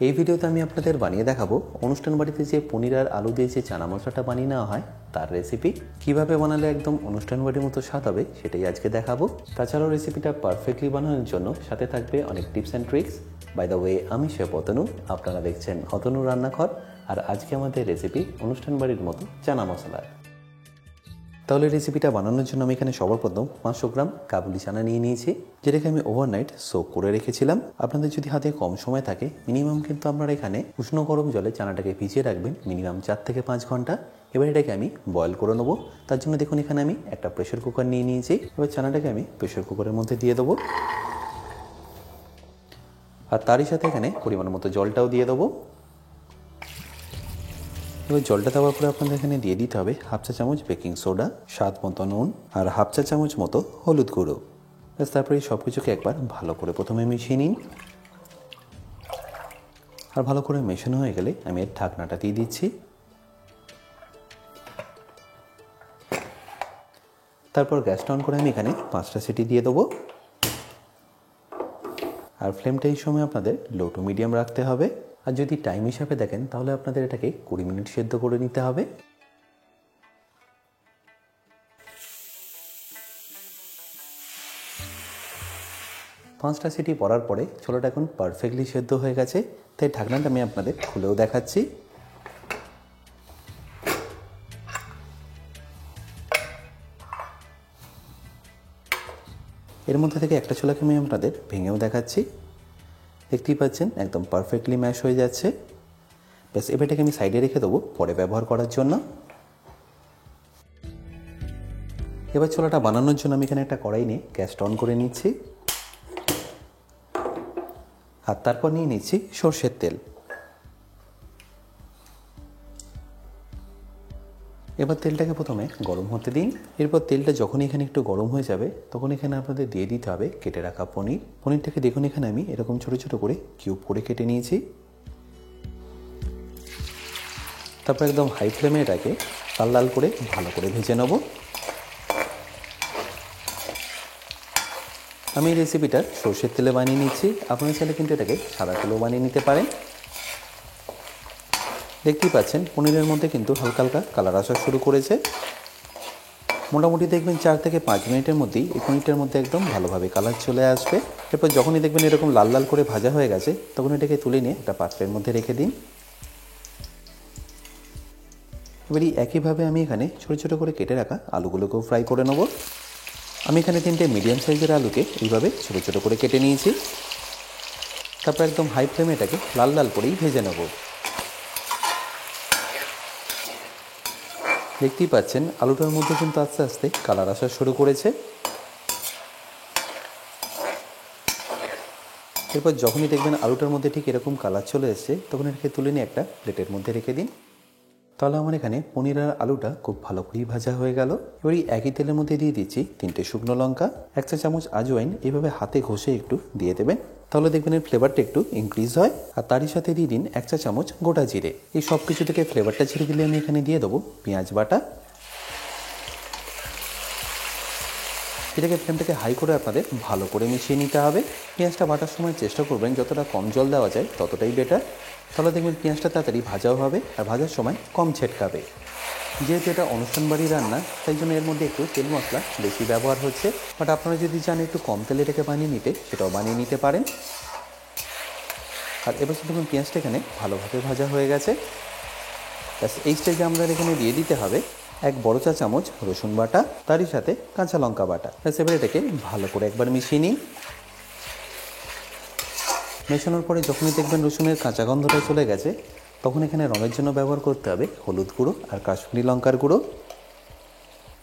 এই ভিডিওতে আমি আপনাদের বানিয়ে দেখাবো অনুষ্ঠান বাড়িতে যে পনির আর আলু দিয়ে যে চানা মশলাটা বানিয়ে নেওয়া হয় তার রেসিপি। কিভাবে বানালে একদম অনুষ্ঠান বাড়ির মতো স্বাদ হবে সেটাই আজকে দেখাবো। তাছাড়াও রেসিপিটা পারফেক্টলি বানানোর জন্য সাথে থাকবে অনেক tips and tricks. By the way, আমি শেফ অতনু, আপনারা দেখছেন অতনু রান্নাঘর। আর আজকে আমাদের রেসিপি অনুষ্ঠান বাড়ির মতো চানা মশলা। তাহলে রেসিপিটা বানানোর জন্য আমি এখানে সবার প্রথম 500 গ্রাম কাবুলি চানা নিয়ে নিয়েছি, যেটাকে আমি ওভারনাইট সোক করে রেখেছিলাম। আপনাদের যদি হাতে কম সময় থাকে মিনিমাম কিন্তু আপনারা এখানে উষ্ণ গরম জলে চানাটাকে ভিজিয়ে রাখবেন মিনিমাম 4 থেকে 5 ঘন্টা। এবার এটাকে আমি বয়েল করে নেবো। তার জন্য দেখুন এখানে আমি একটা প্রেশার কুকার নিয়ে নিয়েছি। এবার চানাটাকে আমি প্রেশার কুকারের মধ্যে দিয়ে দেবো, আর তারই সাথে এখানে পরিমাণ মতো জলটাও দিয়ে দেবো। এবার জলটা দেওয়ার পরে আপনাদের এখানে দিয়ে দিতে হবে হাফ চা চামচ বেকিং সোডা, স্বাদ মতো নুন আর হাফ চা চামচ মতো হলুদ গুঁড়ো। ব্যাস, তারপরে সব কিছুকে একবার ভালো করে প্রথমে মিশিয়ে নিন। আর ভালো করে মেশানো হয়ে গেলে আমি এর ঢাকনাটা দিয়ে দিচ্ছি। তারপর গ্যাসটা অন করে আমি এখানে 5টা সিটি দিয়ে দেবো। আর ফ্লেমটা এই সময় আপনাদের লো টু মিডিয়াম রাখতে হবে। আর যদি টাইম হিসাবে দেখেন তাহলে আপনাদের এটাকে 20 মিনিট সেদ্ধ করে নিতে হবে। 5টা সিটি পড়ার পরে ছোলাটা এখন পারফেক্টলি সেদ্ধ হয়ে গেছে, তাই ঢাকনাটা আমি আপনাদের খুলেও দেখাচ্ছি। এর মধ্যে থেকে একটা ছোলাকে আমি আপনাদের ভেঙেও দেখাচ্ছি। দেখতেই পাচ্ছেন একদম পারফেক্টলি ম্যাশ হয়ে যাচ্ছে। ব্যাস, এবার এটাকে আমি সাইডে রেখে দেবো পরে ব্যবহার করার জন্য। এবার ছোলাটা বানানোর জন্য আমি এখানে একটা কড়াই নিয়ে গ্যাসটা অন করে নিচ্ছি। আর তারপর নিয়ে নিচ্ছি সর্ষের তেল। এবার তেলটাকে প্রথমে গরম হতে দিন। এরপর তেলটা যখনই এখানে একটু গরম হয়ে যাবে তখন এখানে আপনাদের দিয়ে দিতে হবে কেটে রাখা পনির। পনিরটাকে দেখুন এখানে আমি এরকম ছোট ছোট করে কিউব করে কেটে নিয়েছি। তারপর একদম হাই ফ্লেমে এটাকে লাল লাল করে ভালো করে ভেজে নেব। আমি এই রেসিপিটা সর্ষের তেলে বানিয়ে নিচ্ছি, আপনারা চাইলে কিন্তু এটাকে সাদা তেলেও বানিয়ে নিতে পারেন। দেখতেই পাচ্ছেন পনিরের মধ্যে কিন্তু হালকা হালকা কালার আসা শুরু করেছে। মোটামুটি দেখবেন 4 থেকে 5 মিনিটের মধ্যেই এই পনিরটার মধ্যে একদম ভালোভাবে কালার চলে আসবে। এরপর যখনই দেখবেন এরকম লাল লাল করে ভাজা হয়ে গেছে তখন এটাকে তুলে নিয়ে একটা পাত্রের মধ্যে রেখে দিন। এবারই একইভাবে আমি এখানে ছোটো ছোটো করে কেটে রাখা আলুগুলোকেও ফ্রাই করে নেব। আমি এখানে 3টে মিডিয়াম সাইজের আলুকে এইভাবে ছোটো ছোটো করে কেটে নিয়েছি। তারপর একদম হাই ফ্লেমে এটাকে লাল লাল করেই ভেজে নেব। দেখতেই পাচ্ছেন আলুটার মধ্যে কিন্তু আস্তে আস্তে কালার আসা শুরু করেছে। এরপর যখনই দেখবেন আলুটার মধ্যে ঠিক এরকম কালার চলে এসছে তখন এটাকে তুলে নিয়ে একটা প্লেটের মধ্যে রেখে দিন। তাহলে আমার এখানে পনির আর আলুটা খুব ভালো করেই ভাজা হয়ে গেল। এবার এই একই তেলের মধ্যে দিয়ে দিচ্ছি 3টে শুকনো লঙ্কা, 1 চা চামচ আজওয়াইন এভাবে হাতে ঘষে একটু দিয়ে দেবেন, তাহলে দেখবেন এর ফ্লেভারটা একটু ইনক্রিজ হয়। আর তারই সাথে দিয়ে দিন 1 চা চামচ গোটা জিরে। এই সব কিছু থেকে ফ্লেভারটা ছেড়ে দিলে আমি এখানে দিয়ে দেবো পেঁয়াজ বাটা। এটাকে ফ্লেমটাকে হাই করে আপনাদের ভালো করে মিশিয়ে নিতে হবে। পেঁয়াজটা বাটার সময় চেষ্টা করবেন যতটা কম জল দেওয়া যায় ততটাই বেটার, তাহলে দেখবেন পেঁয়াজটা তাড়াতাড়ি ভাজাও হবে আর ভাজার সময় কম ছেটকাবে। যেহেতু এটা অনুষ্ঠান বাড়ি রান্না তাই জন্য এর মধ্যে একটু তেল মশলা বেশি ব্যবহার হচ্ছে, বাট আপনারা যদি চান একটু কম তেলে এটাকে বানিয়ে নিতে সেটাও বানিয়ে নিতে পারেন। আর এবার দেখুন পেঁয়াজটা এখানে ভালোভাবে ভাজা হয়ে গেছে। ব্যাস, এই স্টেজে আমরা এখানে দিয়ে দিতে হবে 1 বড় চা চামচ রসুন বাটা, তারই সাথে কাঁচা লঙ্কা বাটা। ব্যাস, এবার এটাকে ভালো করে একবার মিশিয়ে নিন। মেশানোর পরে যখনই দেখবেন রসুনের কাঁচা গন্ধটা চলে গেছে তখন এখানে রঙের জন্য ব্যবহার করতে হবে হলুদ গুঁড়ো আর কাশ্মীরি লঙ্কার গুঁড়ো।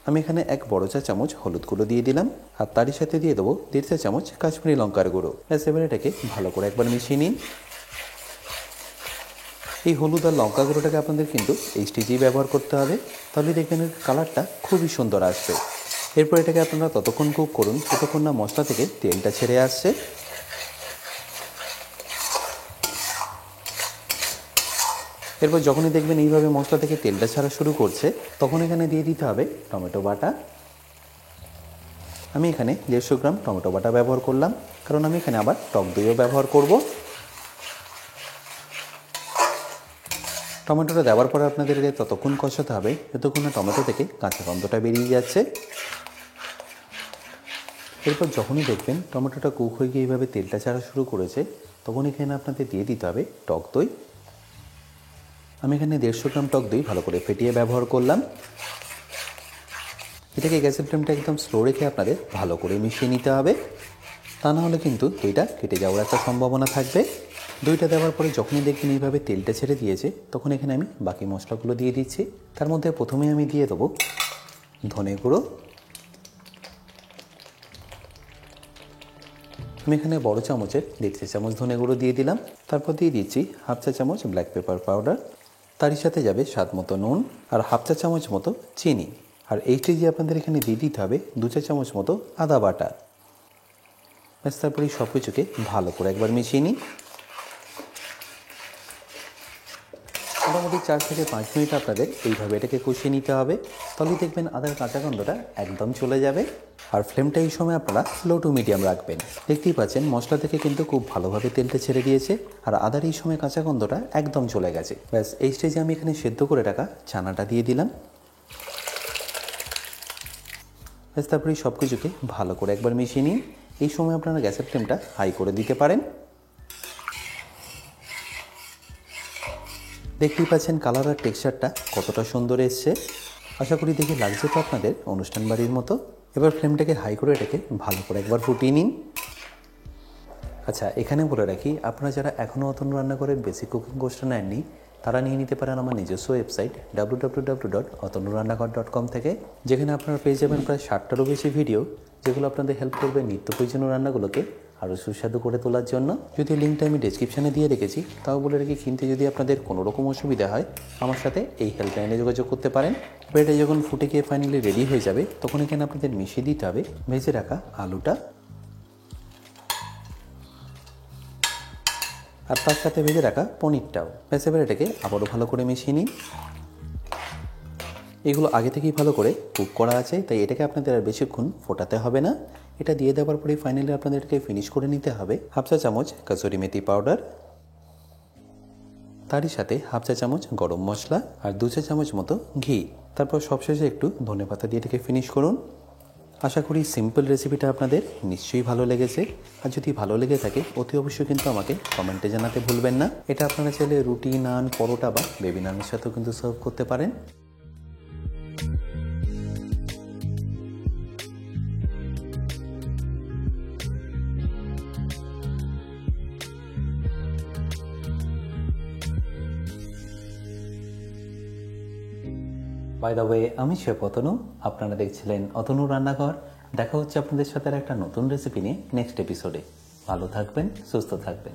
আমি এখানে 1 বড় চা চামচ হলুদ গুঁড়ো দিয়ে দিলাম, আর তারই সাথে দিয়ে দেবো 1.5 চা চামচ কাশ্মীরি লঙ্কার গুঁড়ো। ব্যাস, এবার এটাকে ভালো করে একবার মিশিয়ে নিন। এই হলুদ আর লঙ্কা গুঁড়োটাকে আপনাদের কিন্তু এই স্টেজেই ব্যবহার করতে হবে, তাহলে দেখবেন এর কালারটা খুবই সুন্দর আসবে। এরপর এটাকে আপনারা ততক্ষণ কুক করুন যতক্ষণ না মশলা থেকে তেলটা ছেড়ে আসছে। এরপর যখনই দেখবেন এইভাবে মশলা থেকে তেলটা ছাড়া শুরু করছে তখন এখানে দিয়ে দিতে হবে টমেটো বাটা। আমি এখানে 150 গ্রাম টমেটো বাটা ব্যবহার করলাম, কারণ আমি এখানে আবার টক দইও ব্যবহার করব। টমেটোটা দেওয়ার পরে আপনাদেরকে ততক্ষণ কষাতে হবে যতক্ষণ না টমেটো থেকে কাঁচা গন্ধটা বেরিয়ে যাচ্ছে। এরপর যখনই দেখবেন টমেটোটা কুক হয়ে গিয়ে এইভাবে তেলটা ছাড়া শুরু করেছে, তখন এখানে আপনাদের দিয়ে দিতে হবে টক দই। আমি এখানে 150 গ্রাম টক দই ভালো করে ফেটিয়ে ব্যবহার করলাম। এটাকে গ্যাসের ফ্লেমটা একদম স্লো রেখে আপনাদের ভালো করে মিশিয়ে নিতে হবে, তা না হলে কিন্তু দইটা কেটে যাওয়ার একটা সম্ভাবনা থাকবে। দইটা দেওয়ার পরে যখনই দেখবেন এইভাবে তেলটা ছেড়ে দিয়েছে, তখন এখানে আমি বাকি মশলাগুলো দিয়ে দিচ্ছি। তার মধ্যে প্রথমেই আমি দিয়ে দেবো ধনে গুঁড়ো। আমি এখানে বড় চামচের 1.5 চামচ ধনে গুঁড়ো দিয়ে দিলাম। তারপর দিয়ে দিচ্ছি 1/2 চা চামচ ব্ল্যাক পেপার পাউডার। তারই সাথে যাবে স্বাদ মতো নুন আর 1/2 চা চামচ মতো চিনি। আর এই স্টেজে আপনাদের এখানে দিয়ে দিতে হবে 2 চা চামচ মতো আদা বাটা। ব্যাস, তারপরে সব কিছুকে ভালো করে একবার মিশিয়ে নিই। মোটামুটি 4 থেকে 5 মিনিট আপনাদের এইভাবে এটাকে কষিয়ে নিতে হবে। তাহলেই দেখবেন আদার কাঁচা গন্ধটা একদম চলে যাবে। আর ফ্লেমটা এই সময় আপনারা লো টু মিডিয়াম রাখবেন। দেখতেই পাচ্ছেন মশলা থেকে কিন্তু খুব ভালোভাবে তেলটা ছেড়ে দিয়েছে আর আদার এই সময় কাঁচা গন্ধটা একদম চলে গেছে। ব্যাস, এই স্টেজে আমি এখানে সেদ্ধ করে রাখা চানাটা দিয়ে দিলাম। ব্যাস, তারপরে সব কিছুকে ভালো করে একবার মিশিয়ে নিন। এই সময় আপনারা গ্যাসের ফ্লেমটা হাই করে দিতে পারেন। দেখতেই পাচ্ছেন কালার আর টেক্সচারটা কতটা সুন্দর এসছে। আশা করি দেখে লাগছে তো আপনাদের অনুষ্ঠান বাড়ির মতো। এবার ফ্লেমটাকে হাই করে এটাকে ভালো করে একবার ফুটিয়ে নিন। আচ্ছা, এখানে বলে রাখি, আপনারা যারা এখনও অতনু রান্নাঘরের বেসিক কুকিং কোর্সটা নেননি, তারা নিয়ে নিতে পারেন আমার নিজস্ব ওয়েবসাইট www.otanurannakor.com থেকে, যেখানে আপনারা পেয়ে যাবেন প্রায় 60টারও বেশি ভিডিও, যেগুলো আপনাদের হেল্প করবে নিত্য প্রয়োজনীয় রান্নাগুলোকে আরও সুস্বাদু করে তোলার জন্য। যদি লিঙ্কটা আমি ডেসক্রিপশানে দিয়ে রেখেছি, তাও বলে রাখি কিনতে যদি আপনাদের কোনো রকম অসুবিধা হয় আমার সাথে এই হেল্পলাইনে যোগাযোগ করতে পারেন। এটা যখন ফুটে গিয়ে ফাইনালি রেডি হয়ে যাবে, তখন এখানে আপনাদের মিশিয়ে দিতে হবে ভেজে রাখা আলুটা আর তার সাথে ভেজে রাখা পনিরটাও। ব্যাস, এবার এটাকে আবারও ভালো করে মিশিয়ে নিন। এগুলো আগে থেকেই ভালো করে কুক করা আছে, তাই এটাকে আপনাদের আর বেশিক্ষণ ফোটাতে হবে না। এটা দিয়ে দেওয়ার পরে ফাইনালি আপনাদেরকে ফিনিশ করে নিতে হবে 1/2 চা চামচ কাসুরি মেথি পাউডার, তারই সাথে 1/2 চা চামচ গরম মশলা আর 2 চা চামচ মতো ঘি। তারপর সবশেষে একটু ধনেপাতা দিয়ে এটাকে ফিনিশ করুন। আশা করি সিম্পল রেসিপিটা আপনাদের নিশ্চয়ই ভালো লেগেছে। আর যদি ভালো লেগে থাকে অতি অবশ্যই কিন্তু আমাকে কমেন্টে জানাতে ভুলবেন না। এটা আপনারা চাইলে রুটি, নান, পরোটা বা বেবি নানের সাথেও কিন্তু সার্ভ করতে পারেন। বাই দ্য ওয়ে, আমি শেফ অতনু, আপনারা দেখছিলেন অতনু রান্নাঘর। দেখা হচ্ছে আপনাদের সাথে একটা নতুন রেসিপি নিয়ে নেক্সট এপিসোডে। ভালো থাকবেন, সুস্থ থাকবেন।